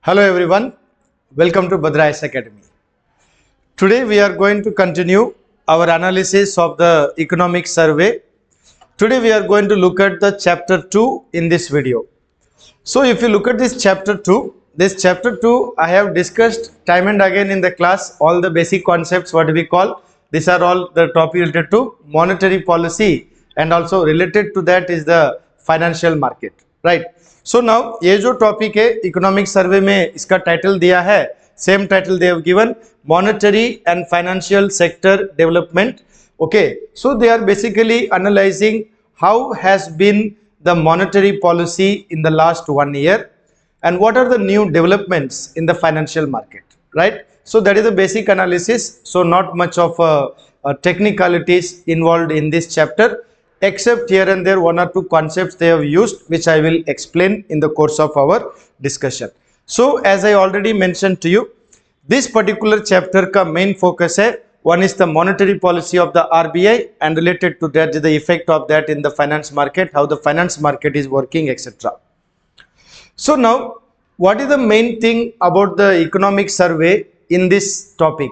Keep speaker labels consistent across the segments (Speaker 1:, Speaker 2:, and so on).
Speaker 1: Hello everyone, welcome to Bhadra Academy. Today we are going to continue our analysis of the economic survey. Today we are going to look at the chapter 2 in this video. So if you look at this chapter 2 I have discussed time and again in the class all the basic concepts what we call. These are all the topic related to monetary policy and also related to that is the financial market, right? So now ये जो topic है economic survey में इसका title दिया है same title they have given monetary and financial sector development. Okay, so they are basically analyzing how has been the monetary policy in the last 1 year and what are the new developments in the financial market, right? So that is the basic analysis. So not much of technicalities involved in this chapter, except here and there one or two concepts they have used which I will explain in the course of our discussion. So as I already mentioned to you, this particular chapter ka main focus hai, one is the monetary policy of the RBI and related to that is the effect of that in the finance market, how the finance market is working, etc. So now what is the main thing about the economic survey in this topic,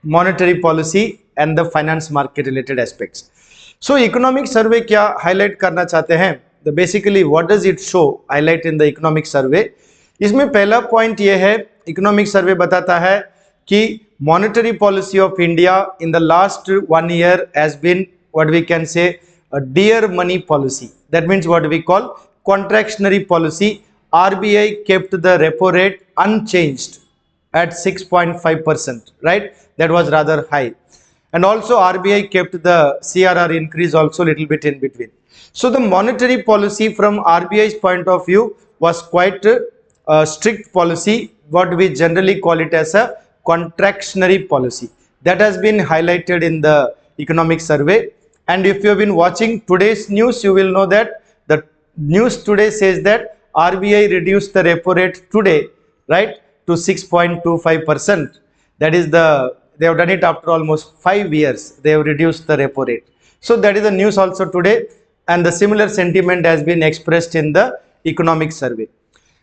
Speaker 1: monetary policy and the finance market related aspects. So economic survey क्या highlight करना चाहते हैं, the basically what does it show highlight in the economic survey. इसमें पहला point ये है, economic survey बताता है कि monetary policy of India in the last 1 year has been what we can say a dear money policy. That means what we call contractionary policy. RBI kept the repo rate unchanged at 6.5%, right? That was rather high. And also RBI kept the CRR increase also little bit in between. So the monetary policy from RBI's point of view was quite a strict policy, what we generally call it as a contractionary policy. That has been highlighted in the economic survey. And if you have been watching today's news, you will know that the news today says that RBI reduced the repo rate today, right, to 6.25%. That is they have done it after almost 5 years. They have reduced the repo rate. So that is the news also today, and the similar sentiment has been expressed in the economic survey.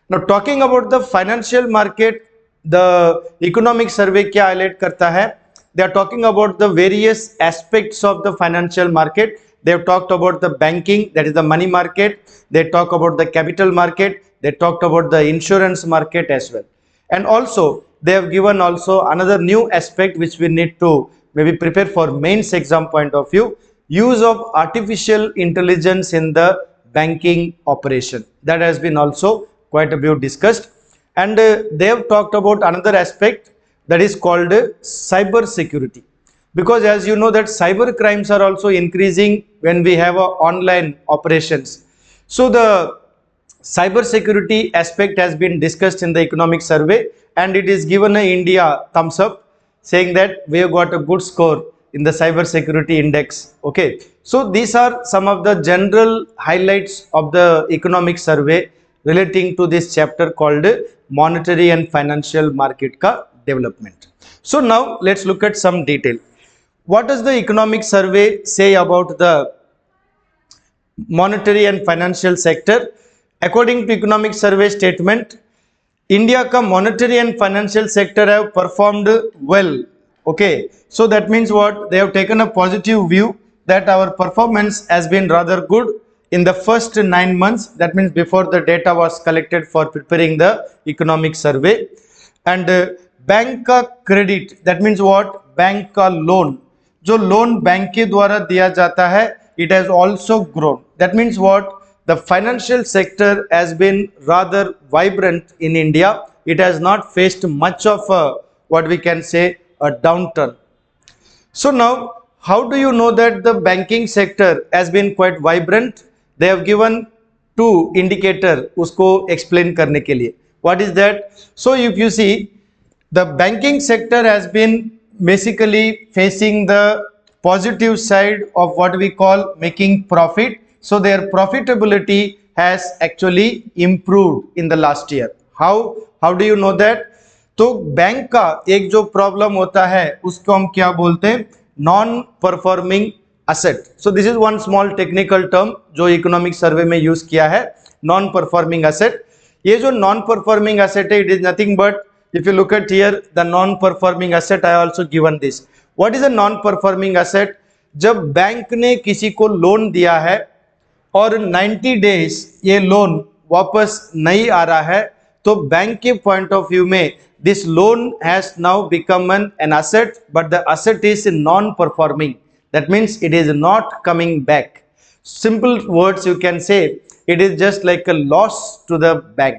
Speaker 1: Now talking about the financial market, the economic survey क्या highlight करता है? They are talking about the various aspects of the financial market. They have talked about the banking, that is the money market. They talk about the capital market. They talked about the insurance market as well. And also they have given also another new aspect which we need to maybe prepare for mains exam point of view, use of artificial intelligence in the banking operation. That has been also quite a bit discussed. And they have talked about another aspect that is called cyber security, because as you know that cyber crimes are also increasing when we have online operations. So the cyber security aspect has been discussed in the economic survey, and it is given a India thumbs up, saying that we have got a good score in the cyber security index. Okay, so these are some of the general highlights of the economic survey relating to this chapter called monetary and financial market ka development. So now let's look at some detail. What does the economic survey say about the monetary and financial sector? According to economic survey statement, India ka monetary and financial sector have performed well. Okay, so that means what? They have taken a positive view that our performance has been rather good in the first 9 months. That means before the data was collected for preparing the economic survey. And bank ka credit, that means what? Bank ka loan, जो loan bank के द्वारा दिया जाता है, it has also grown. That means what? The financial sector has been rather vibrant in India. It has not faced much of a, what we can say, a downturn. So now, how do you know that the banking sector has been quite vibrant? They have given two indicators उसको explain करने के लिए. What is that? So if you see, the banking sector has been basically facing the positive side of what we call making profit. So their profitability has actually improved in the last year. How do you know that? तो bank का एक जो problem होता है उसको हम क्या बोलते हैं? Non performing asset. So this is one small technical term जो इकोनॉमिक सर्वे में यूज किया है, नॉन परफॉर्मिंग एसेट. ये जो नॉन परफॉर्मिंग एसेट है, it is nothing but if you look at here the non performing asset I also given this. What is a non performing asset? जब bank ने किसी को loan दिया है और 90 डेज ये लोन वापस नहीं आ रहा है, तो बैंक के पॉइंट ऑफ व्यू में this loan has now become an asset, but the asset is non performing. That means it is not coming back. Simple words you can say, it is just like a loss to the bank,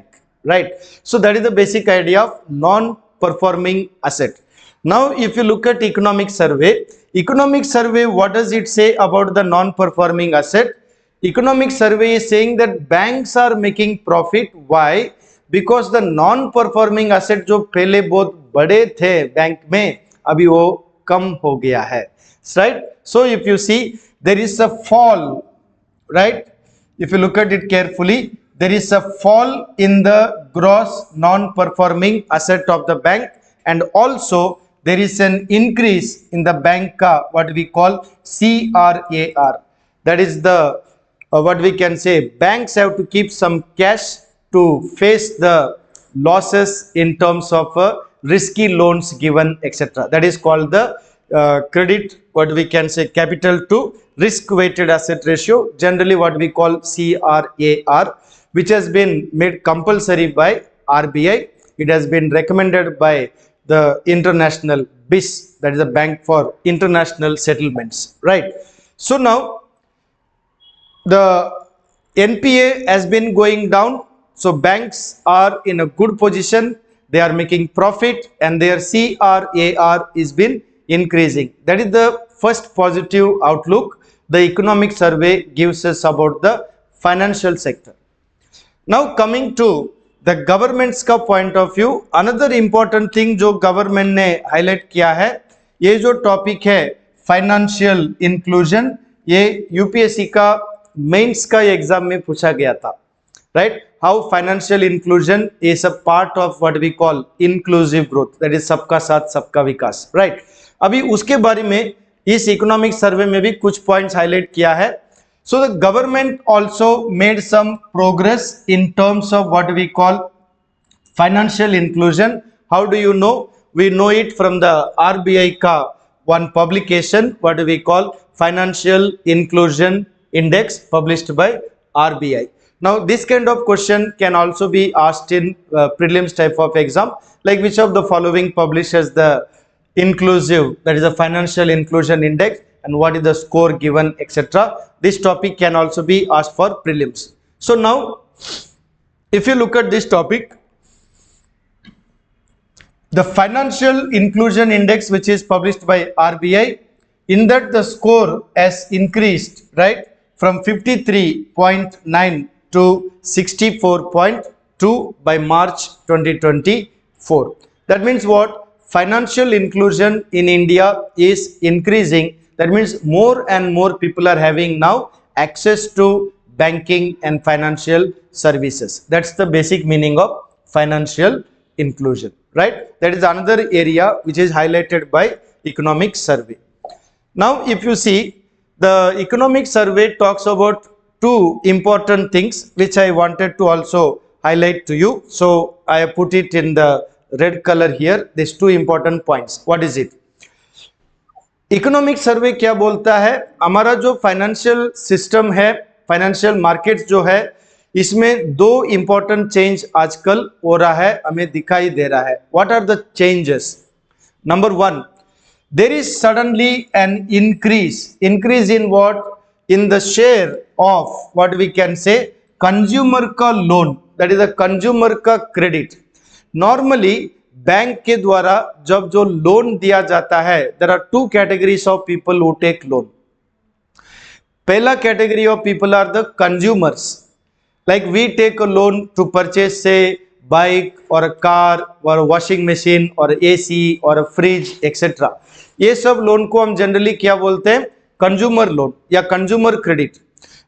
Speaker 1: right? So that is the basic idea of non-performing asset. Now if you look at economic survey, what does it say about the non-performing asset? Economic survey is saying that banks are making profit. Why? Because the non-performing asset जो पहले बहुत बड़े थे bank में, अभी वो कम हो गया है, right? So if you see there is a fall, right? If you look at it carefully, there is a fall in the gross non-performing asset of the bank, and also there is an increase in the bank ka what we call CRAR. That is the what we can say, banks have to keep some cash to face the losses in terms of risky loans given, etc. That is called the credit, what we can say, capital to risk weighted asset ratio, generally what we call CRAR, which has been made compulsory by RBI. It has been recommended by the international BIS, that is the Bank for International Settlements, right? So now the NPA has been going down, so banks are in a good position, they are making profit, and their CRAR is been increasing. That is the first positive outlook the economic survey gives us about the financial sector. Now coming to the government's का point of view, another important thing जो government ने highlight किया है, ये जो topic है financial inclusion, ये UPSC का mains का exam में पूछा गया था, right? How financial inclusion is a part of what we call inclusive growth, that is सबका साथ सबका विकास, right? अभी उसके बारे में इस इकोनॉमिक सर्वे में भी कुछ पॉइंट्स हाईलाइट किया है. So the government also made some progress in terms of what we call financial inclusion. How do you know? We know it from the RBI का one publication, what we call financial inclusion index, published by RBI. Now this kind of question can also be asked in prelims type of exam, like which of the following publishes the inclusive, that is a financial inclusion index, and what is the score given, etc. This topic can also be asked for prelims. So now if you look at this topic, the financial inclusion index which is published by RBI, in that the score has increased, right, from 53.9 to 64.2 by March 2024. That means what? Financial inclusion in India is increasing. That means more and more people are having now access to banking and financial services. That's the basic meaning of financial inclusion, right? That is another area which is highlighted by economic survey. Now if you see, the economic survey talks about two important things which I wanted to also highlight to you. So I have put it in the red color here, these two important points. What is it? Economic survey क्या बोलता है? हमारा जो financial system है, financial markets जो है, इसमें दो इंपॉर्टेंट चेंज आजकल हो रहा है, हमें दिखाई दे रहा है. What are the changes? Number one, there is suddenly an increase in what? In the share of what we can say consumer का loan, that is the consumer का क्रेडिट. नॉर्मली बैंक के द्वारा जब जो लोन दिया जाता है, there are two categories of people who take loan. पहला category of people are the consumers, like we take a loan to purchase say bike और कार और वॉशिंग मशीन और एसी और फ्रिज एक्सेट्रा. ये सब लोन को हम generally क्या बोलते हैं? कंज्यूमर लोन या कंज्यूमर क्रेडिट.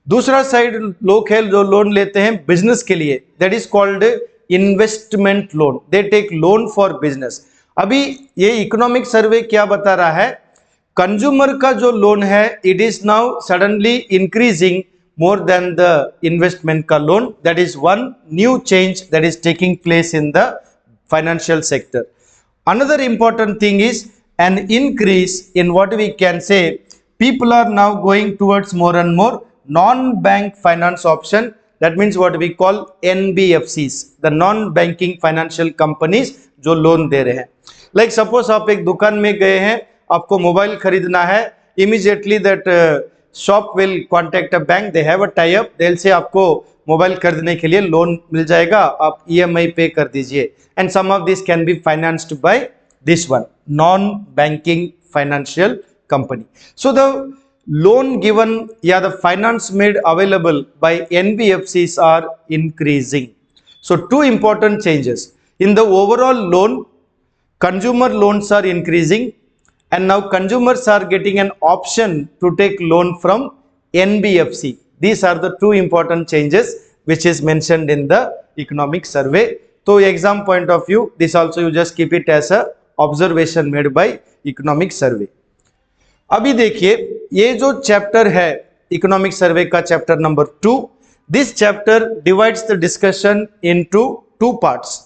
Speaker 1: दूसरा साइड लोग है जो लोन लेते हैं बिजनेस के लिए, that is called investment loan. They take loan for business. अभी ये इकोनॉमिक सर्वे क्या बता रहा है? कंज्यूमर का जो लोन है, it is now suddenly increasing more than the investment ka loan. That is one new change that is taking place in the financial sector. Another important thing is an increase in what we can say, people are now going towards more and more non-bank finance option. That means what we call NBFCs, the non-banking financial companies जो loan दे रहे हैं. Like suppose आप एक दुकान में गए हैं, आपको मोबाइल खरीदना है, immediately that shop will contact a bank, they have a tie up, they'll say आपको मोबाइल खरीदने के लिए लोन मिल जाएगा, आप EMI पे कर दीजिए. And some of this can be financed by this one, non-banking financial company. So the loan given, the finance made available by NBFCs are increasing. So two important changes. In the overall loan, consumer loans are increasing, and now consumers are getting an option to take loan from NBFC. These are the two important changes which is mentioned in the economic survey. So exam point of view, this also you just keep it as a observation made by economic survey. अभी देखिए ये जो chapter है economic survey का chapter number 2, this chapter divides the discussion into 2 parts.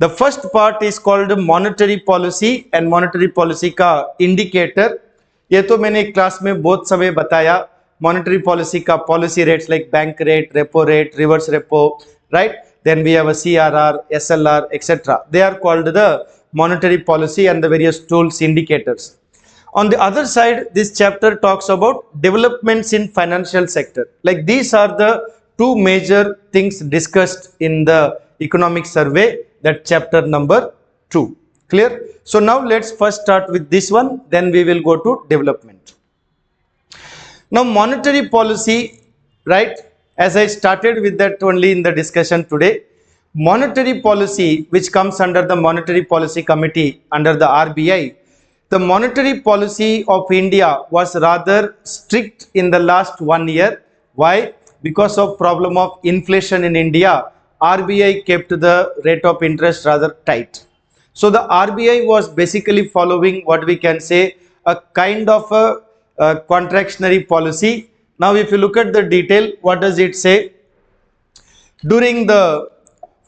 Speaker 1: The first part is called monetary policy and monetary policy का indicator. ये तो मैंने क्लास में बहुत समय बताया. मॉनेटरी पॉलिसी का policy rates like bank rate, repo rate, reverse repo, right. Then we have a CRR, SLR, etc. They are called the monetary policy and the various tools, indicators. On the other side, this chapter talks about developments in financial sector. Like these are the two major things discussed in the economic survey, that chapter number 2. Clear? So now let's first start with this one, then we will go to development. Now monetary policy, right? As I started with that only in the discussion today, monetary policy which comes under the monetary policy committee under the RBI, the monetary policy of India was rather strict in the last 1 year. Why? Because of problem of inflation in India, RBI kept the rate of interest rather tight. So the RBI was basically following what we can say a kind of a contractionary policy. Now if you look at the detail, what does it say? During the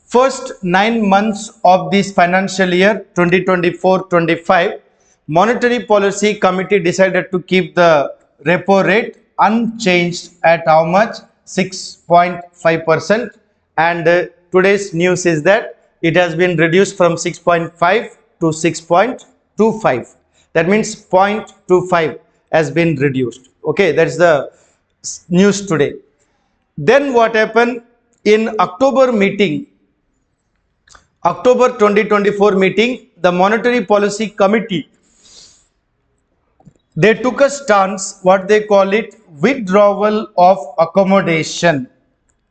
Speaker 1: first 9 months of this financial year 2024-25, monetary policy committee decided to keep the repo rate unchanged at how much? 6.5%, and today's news is that it has been reduced from 6.5 to 6.25. That means 0.25 has been reduced. Okay, that's the news today. Then what happened in October meeting, October 2024 meeting, the monetary policy committee, they took a stance, what they call it, withdrawal of accommodation.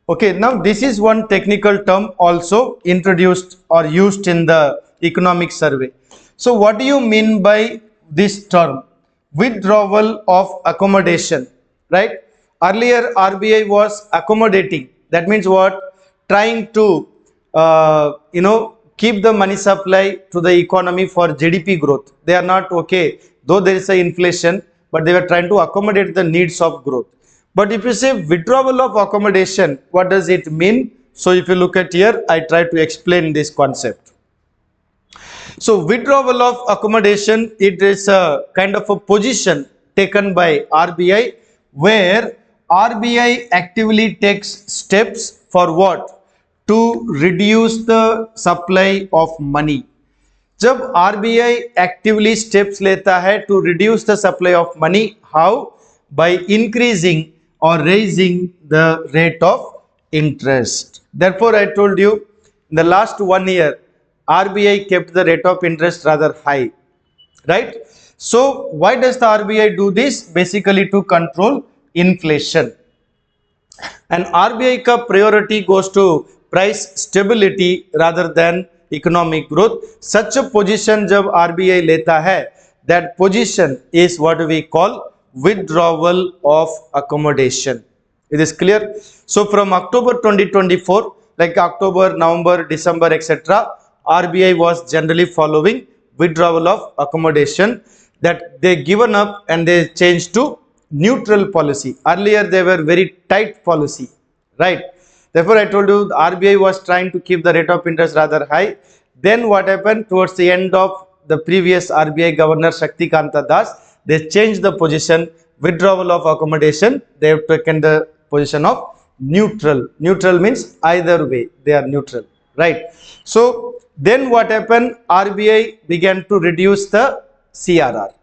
Speaker 1: Okay, now this is one technical term also introduced or used in the economic survey. So what do you mean by this term, withdrawal of accommodation, right? Earlier RBI was accommodating. That means what? Trying to keep the money supply to the economy for GDP growth. They are not okay, though there is a inflation, but they were trying to accommodate the needs of growth. But if you say withdrawal of accommodation, what does it mean? So if you look at here, I try to explain this concept. So withdrawal of accommodation, it is a kind of a position taken by RBI where RBI actively takes steps for what? To reduce the supply of money. जब RBI actively steps लेता है to reduce the supply of money, how? By increasing or raising the rate of interest. Therefore, I told you in the last 1 year, RBI kept the rate of interest rather high, right? So why does the RBI do this? Basically to control inflation. And RBI ka priority goes to price stability rather than economic growth. Such a position jab RBI leta hai, that position is what we call withdrawal of accommodation. It is clear? So from October 2024, like October, November, December, etc., RBI was generally following withdrawal of accommodation, that they given up and they changed to neutral policy. Earlier they were very tight policy, right? Therefore, I told you the RBI was trying to keep the rate of interest rather high. Then what happened towards the end of the previous RBI Governor 𝗕𝗘𝗦𝗧, they changed the position, withdrawal of accommodation. They have taken the position of neutral. Neutral means either way, they are neutral, right? So then what happened? RBI began to reduce the CRR,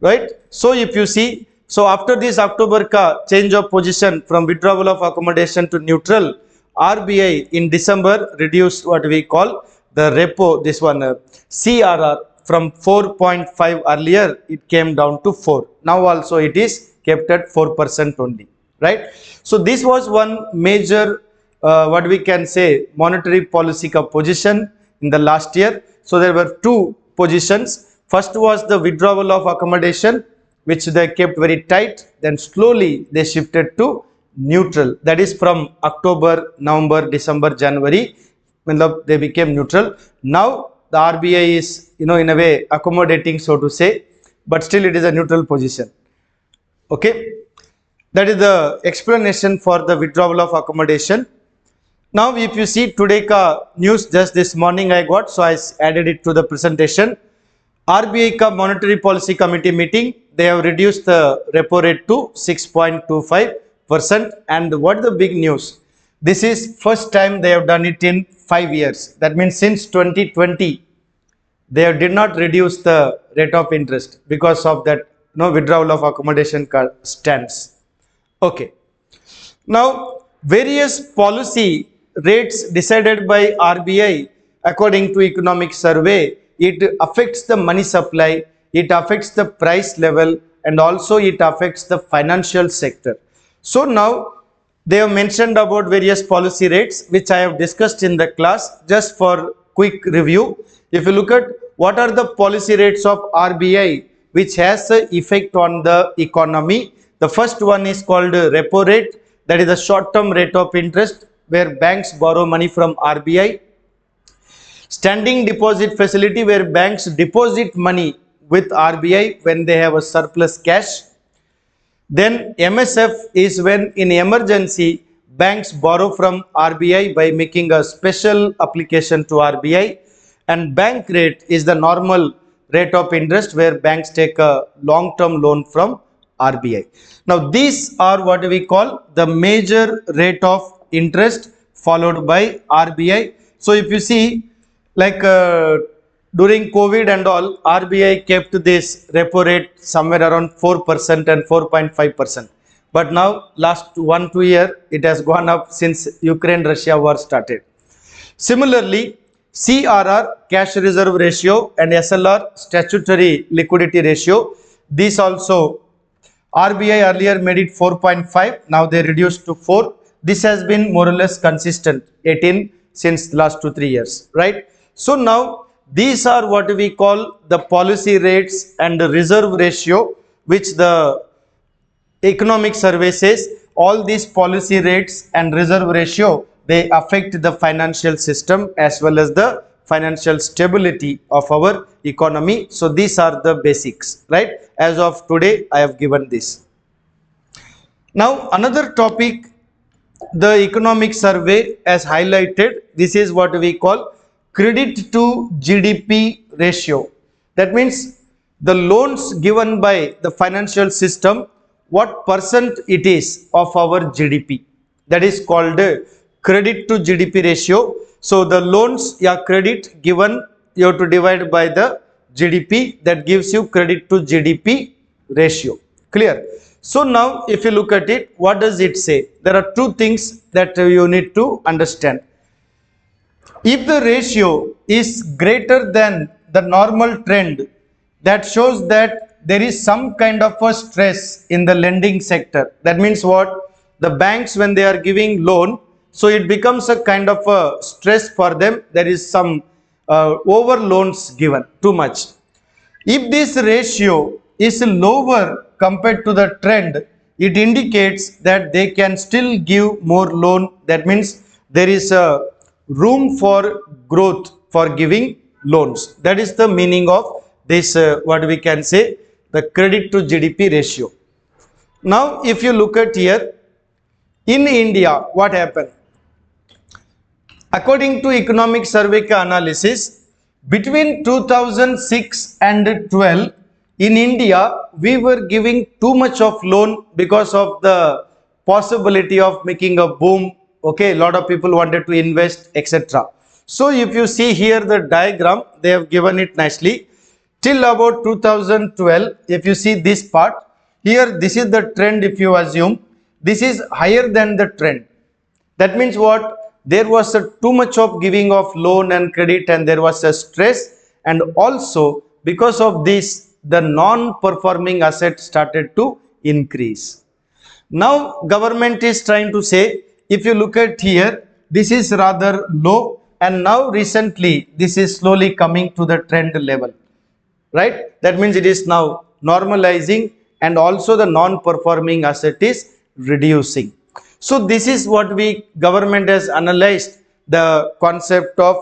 Speaker 1: right? So if you see, so after this October ka change of position from withdrawal of accommodation to neutral, RBI in December reduced what we call the repo, this one CRR from 4.5 earlier, it came down to 4. Now also it is kept at 4% only, right? So this was one major what we can say monetary policy ka position in the last year. So there were two positions. First was the withdrawal of accommodation, which they kept very tight. Then slowly they shifted to neutral. That is from October, November, December, January, when they became neutral. Now the RBI is, in a way accommodating, so to say, but still it is a neutral position. Okay, that is the explanation for the withdrawal of accommodation. Now if you see today ka news, just this morning I got, so I added it to the presentation. RBI ka monetary policy committee meeting, they have reduced the repo rate to 6.25%. and what the big news, this is first time they have done it in 5 years. That means since 2020 they did not reduce the rate of interest because of that withdrawal of accommodation stance. Okay, now various policy rates decided by RBI according to economic survey, it affects the money supply, it affects the price level, and also it affects the financial sector. So now they have mentioned about various policy rates which I have discussed in the class. Just for quick review, if you look at what are the policy rates of RBI which has an effect on the economy, the first one is called repo rate, that is the short term rate of interest where banks borrow money from RBI. Standing deposit facility where banks deposit money with RBI when they have a surplus cash. Then MSF is when in emergency banks borrow from RBI by making a special application to RBI. And bank rate is the normal rate of interest where banks take a long-term loan from RBI. Now these are what we call the major rate of interest followed by RBI. So if you see, like during COVID and all, RBI kept this repo rate somewhere around 4% and 4.5%. But now last 1-2 years, it has gone up since Ukraine-Russia war started. Similarly, CRR, cash reserve ratio, and SLR, statutory liquidity ratio, these also RBI earlier made it 4.5, now they reduced to 4. This has been more or less consistent, 18 since last 2-3 years, right? So now these are what we call the policy rates and the reserve ratio, which the economic survey says all these policy rates and reserve ratio, they affect the financial system as well as the financial stability of our economy. So these are the basics, right? As of today, I have given this. Now another topic, the economic survey has highlighted, this is what we call credit to GDP ratio. That means the loans given by the financial system, what percent it is of our GDP. That is called credit to GDP ratio. So the loans, credit given, you have to divide by the GDP, that gives you credit to GDP ratio. Clear? So now if you look at it, what does it say? There are two things that you need to understand. If the ratio is greater than the normal trend, that shows that there is some kind of a stress in the lending sector. That means what? The banks, when they are giving loan, so it becomes a kind of a stress for them. There is some over loans given, too much. If this ratio is lower compared to the trend, it indicates that they can still give more loan. That means there is a room for growth for giving loans. That is the meaning of this what we can say the credit to GDP ratio. Now, if you look at here, in India, what happened? According to economic survey का analysis, between 2006 and 12, in India, we were giving too much of loan because of the possibility of making a boom. Okay, a lot of people wanted to invest, etc. So if you see here the diagram, they have given it nicely. Till about 2012, if you see this part, here this is the trend. If you assume this is higher than the trend, that means what? There was too much of giving of loan and credit, and there was a stress, and also because of this, the non-performing assets started to increase. Now government is trying to say, if you look at here, this is rather low, and now recently this is slowly coming to the trend level, right? That means it is now normalizing, and also the non-performing asset is reducing. So this is what government has analyzed, the concept of,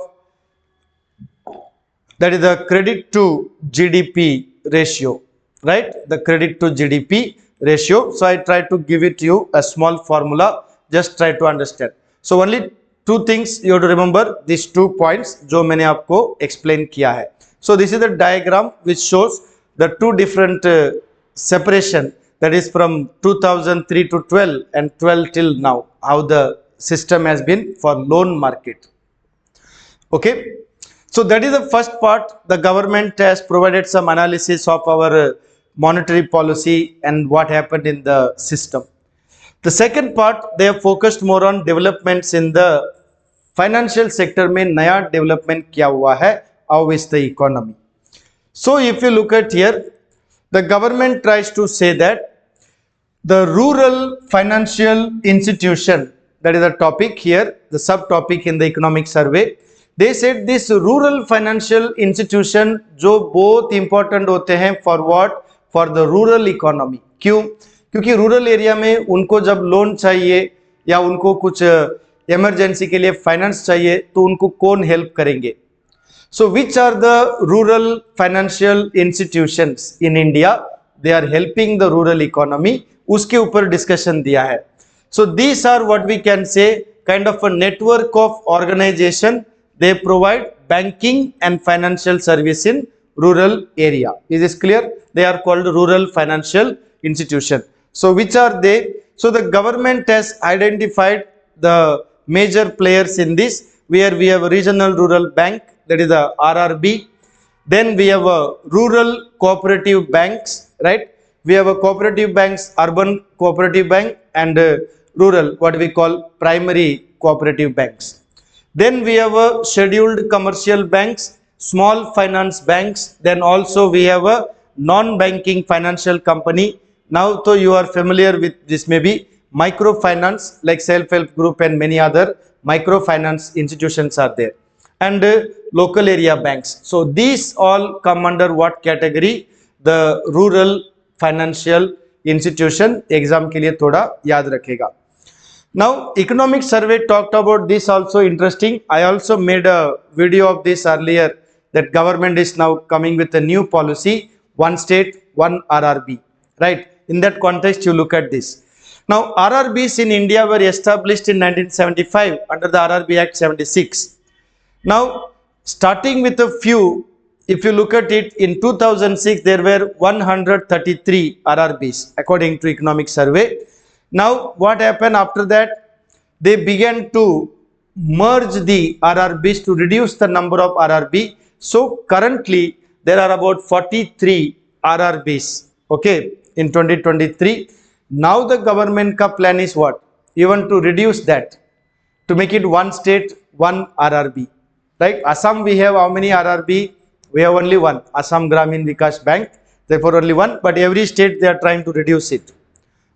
Speaker 1: that is the credit to GDP ratio, right? The credit to GDP ratio. So I try to give it to you a small formula, just try to understand. So only two things you have to remember, these 2 points जो मैंने आपको explain किया है. So this is the diagram which shows the two different separation, that is from 2003 to 12 and 12 till now, how the system has been for loan market. Okay, so that is the first part. The government has provided some analysis of our monetary policy and what happened in the system. The second part, they have focused more on developments in the financial sector में नया development क्या हुआ है, how is the economy. So if you look at here, the government tries to say that the rural financial institution, that is the topic here, the subtopic in the economic survey. They said this rural financial institution जो बहुत important होते हैं for what? For the rural economy. क्यों? क्योंकि rural area में उनको जब loan चाहिए या उनको कुछ इमरजेंसी के लिए फाइनेंस चाहिए, तो उनको कौन हेल्प करेंगे? So which are the rural financial institutions in India? They are helping the rural economy. उसके ऊपर डिस्कशन दिया है. So these are what we can say kind of a network of organization. They provide banking and financial service in rural area. Is this clear? They are called rural financial institution. So which are they? So the government has identified the major players in this, where we have a regional rural bank, that is the RRB. Then we have a rural cooperative banks, right? We have a cooperative banks, urban cooperative bank, and rural, what we call primary cooperative banks. Then we have a scheduled commercial banks, small finance banks. Then also we have a non-banking financial company. Now, so you are familiar with this, maybe microfinance like self-help group and many other microfinance institutions are there, and local area banks. So these all come under what category? The rural financial institution. Exam के लिए थोड़ा याद रखेगा. Now economic survey talked about this also interesting. I also made a video of this earlier, that government is now coming with a new policy, one state, one RRB, right? In that context, you look at this. Now RRBs in India were established in 1975 under the RRB Act 76. Now starting with a few, if you look at it, in 2006 there were 133 RRBs according to economic survey. Now what happened after that? They began to merge the RRBs to reduce the number of RRB. So currently there are about 43 RRBs, okay, in 2023. Now the government ka plan is what? Even to reduce that, to make it one state, one RRB. Like Assam, we have how many RRB? We have only one, Assam Gramin Vikas Bank, therefore only one, but every state they are trying to reduce it.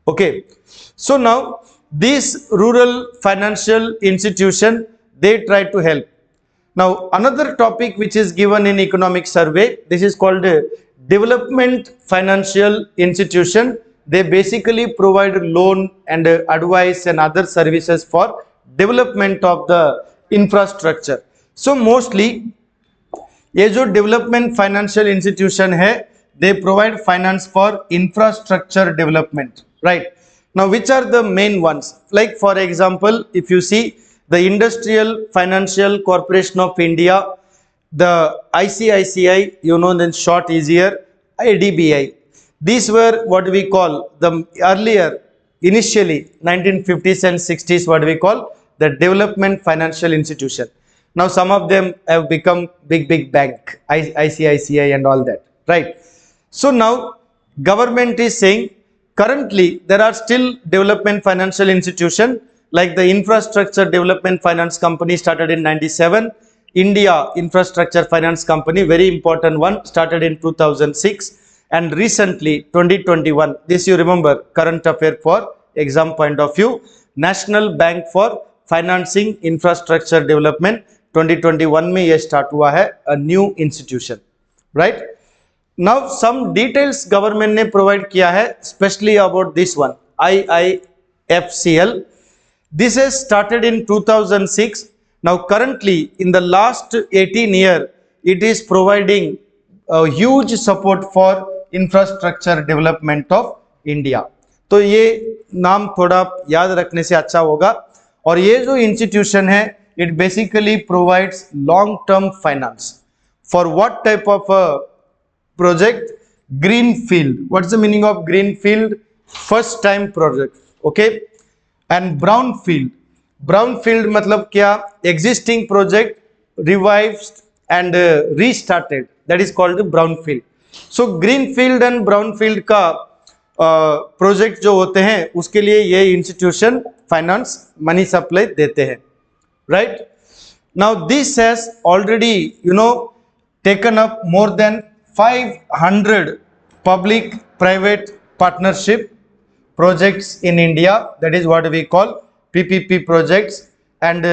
Speaker 1: Okay, so now this rural financial institution, they try to help. Now another topic which is given in economic survey, this is called development financial institution. They basically provide loan and advice and other services for development of the infrastructure. So mostly ये जो development financial institution है, they provide finance for infrastructure development, right? Now, which are the main ones? Like for example, if you see the Industrial Financial Corporation of India, the ICICI, you know, then short easier, IDBI. These were what we call the earlier, initially 1950s and 60s, what we call the development financial institution. Now some of them have become big bank, ICICI and all that, right? So now government is saying currently there are still development financial institution like the Infrastructure Development Finance Company started in 97, India Infrastructure Finance Company, very important one, started in 2006, and recently 2021, this you remember, current affair for exam point of view, National Bank for Financing Infrastructure Development 2021 में ये start हुआ है, a new institution, right? Now some details government ने provide किया है, especially about this one, IIFCL. This has started in 2006. Now currently in the last 18 years, it is providing a huge support for infrastructure development of India. तो ये नाम थोड़ा याद रखने से अच्छा होगा. और ये जो institution है, it basically provides long-term finance. For what type of a project? Greenfield. What's the meaning of greenfield? First time project. Okay. And brownfield. Brownfield मतलब क्या? Existing project revived and restarted. That is called brownfield. So greenfield and brownfield का project जो होते हैं उसके लिए ये institution finance money supply देते हैं, right? Now this has already taken up more than 500 public private partnership projects in India, that is what we call PPP projects, and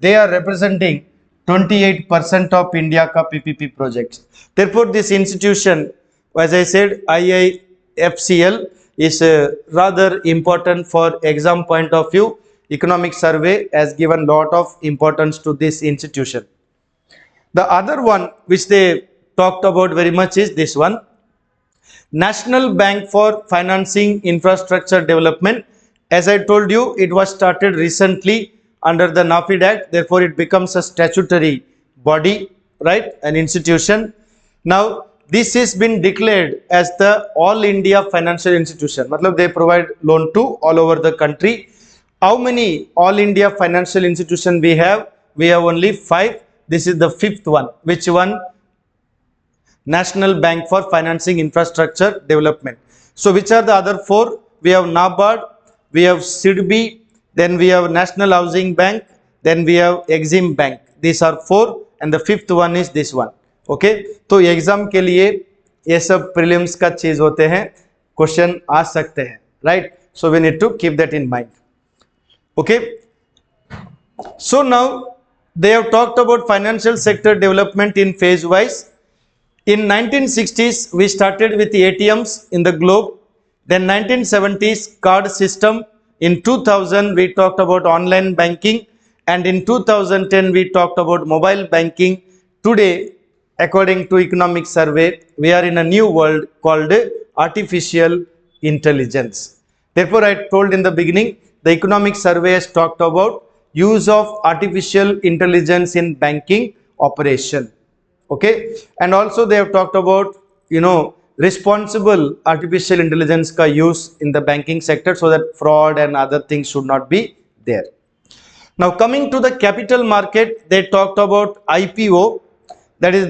Speaker 1: they are representing 28% of India ka PPP projects. Therefore this institution, as I said, IIFCL is rather important for exam point of view. Economic survey has given lot of importance to this institution. The other one which they talked about very much is this one, National Bank for Financing Infrastructure Development. As I told you, it was started recently under the NAFID Act, therefore it becomes a statutory body, right, an institution. Now this has been declared as the All India Financial Institution, matlab they provide loan to all over the country. How many All India Financial Institution we have? We have only 5. This is the 5th one. Which one? National Bank for Financing Infrastructure Development. So which are the other 4? We have NABARD, we have SIDBI, then we have National Housing Bank, then we have Exim Bank. These are 4 and the 5th one is this one. Okay, तो exam के लिए ये सब prelims का चीज होते हैं, question आ सकते हैं, right? So we need to keep that in mind. Okay, so now they have talked about financial sector development in phase wise. In 1960s we started with the ATMs in the globe, then 1970s card system, in 2000 we talked about online banking, and in 2010 we talked about mobile banking. Today, according to economic survey, we are in a new world called artificial intelligence. Therefore I told in the beginning, the economic survey has talked about use of artificial intelligence in banking operation. Okay, and also they have talked about responsible artificial intelligence ka use in the banking sector, so that fraud and other things should not be there. Now coming to the capital market, they talked about IPO, that is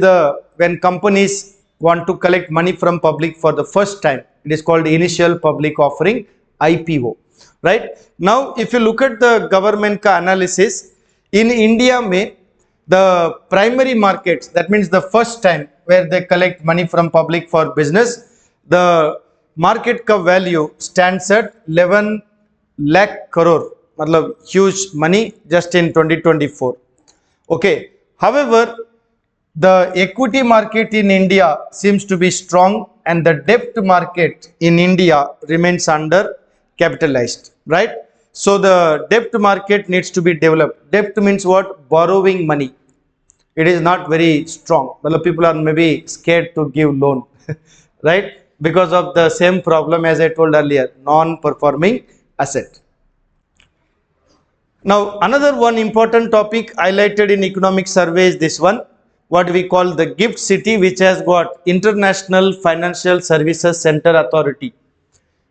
Speaker 1: when companies want to collect money from public for the first time. It is called initial public offering, IPO, right? Now if you look at the government ka analysis, in India mein the primary markets, that means the first time where they collect money from public for business, the market ka value stands at 11 lakh crore, matlab huge money just in 2024. Okay, however the equity market in India seems to be strong and the debt market in India remains under capitalized, right? So the debt market needs to be developed. Debt means what? Borrowing money. It is not very strong. Well, people are maybe scared to give loan, right? Because of the same problem as I told earlier, non-performing asset. Now, another one important topic highlighted in economic survey is this one, what we call the gift city, which has got International Financial Services Center Authority.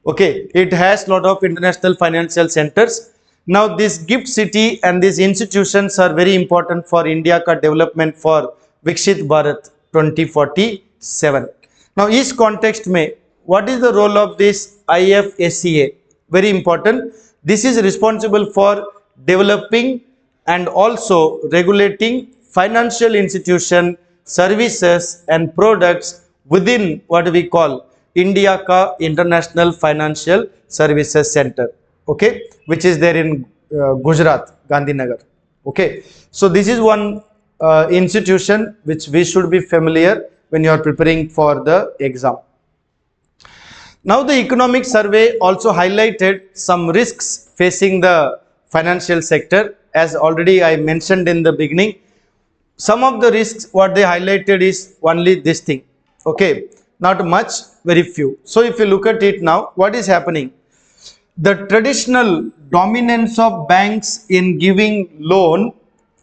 Speaker 1: Okay, it has lot of international financial centers. Now, this gift city and these institutions are very important for India ka development for Viksit Bharat 2047. Now, इस context में what is the role of this IFSCA? Very important. This is responsible for developing and also regulating financial institution, services and products within what we call India ka International Financial Services Center, okay, which is there in Gujarat, Gandhinagar. Okay, so this is one institution which we should be familiar when you are preparing for the exam. Now, the economic survey also highlighted some risks facing the financial sector. As already I mentioned in the beginning, some of the risks what they highlighted is only this thing, okay, not much, very few. So if you look at it now, what is happening? The traditional dominance of banks in giving loan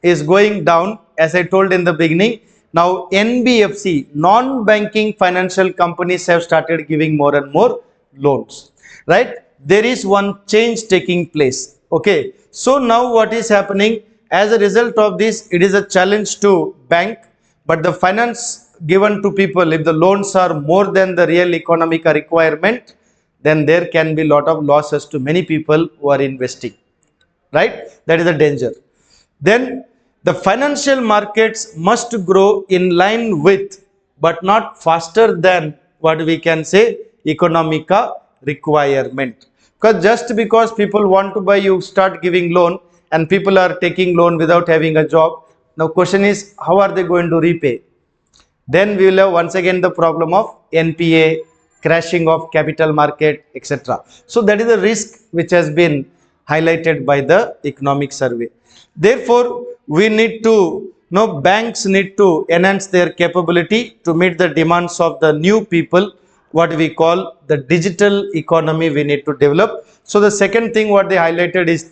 Speaker 1: is going down, as I told in the beginning. Now NBFC, non-banking financial companies, have started giving more and more loans, right? There is one change taking place. Okay, so now what is happening? As a result of this, it is a challenge to bank, but the finance given to people, if the loans are more than the real economic requirement, then there can be lot of losses to many people who are investing, right? That is the danger. Then the financial markets must grow in line with, but not faster than, what we can say, economic requirement. Because just because people want to buy, you start giving loan, and people are taking loan without having a job. Now question is, how are they going to repay? Then we will have once again the problem of NPA, crashing of capital market, etc. So that is the risk which has been highlighted by the economic survey. Therefore, we need to, banks need to enhance their capability to meet the demands of the new people, what we call the digital economy we need to develop. So the second thing what they highlighted is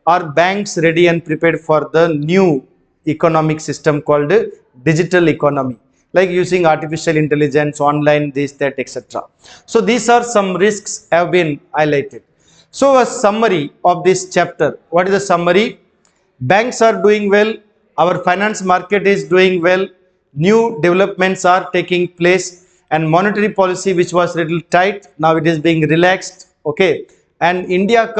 Speaker 1: are banks ready and prepared for the new economic system called digital economy, like using artificial intelligence, online, this, that, etc. So these are some risks have been highlighted. So a summary of this chapter, what is the summary? Banks are doing well, our finance market is doing well, new developments are taking place, and monetary policy which was little tight, now it is being relaxed, okay. And India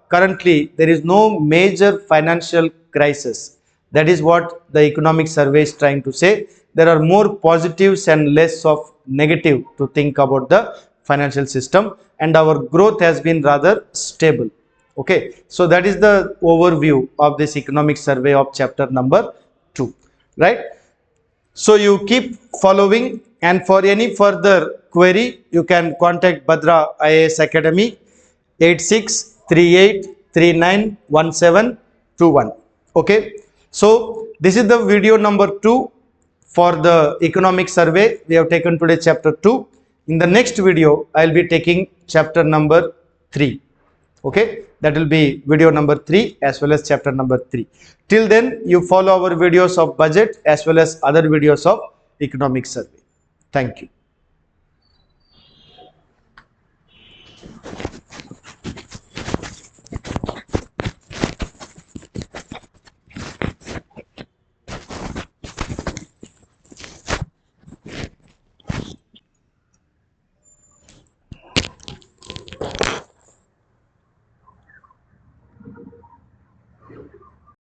Speaker 1: currently there is no major financial crisis. That is what the economic survey is trying to say. There are more positives and less of negative to think about the financial system, and our growth has been rather stable. Okay, so that is the overview of this economic survey of chapter number 2, right? So you keep following, and for any further query, you can contact Bhadra IAS Academy 8638391721. Okay, so this is the video number 2 for the economic survey. We have taken today chapter 2. In the next video, I will be taking chapter number 3. Okay, that will be video number 3 as well as chapter number 3. Till then, you follow our videos of budget as well as other videos of economic survey. Thank you.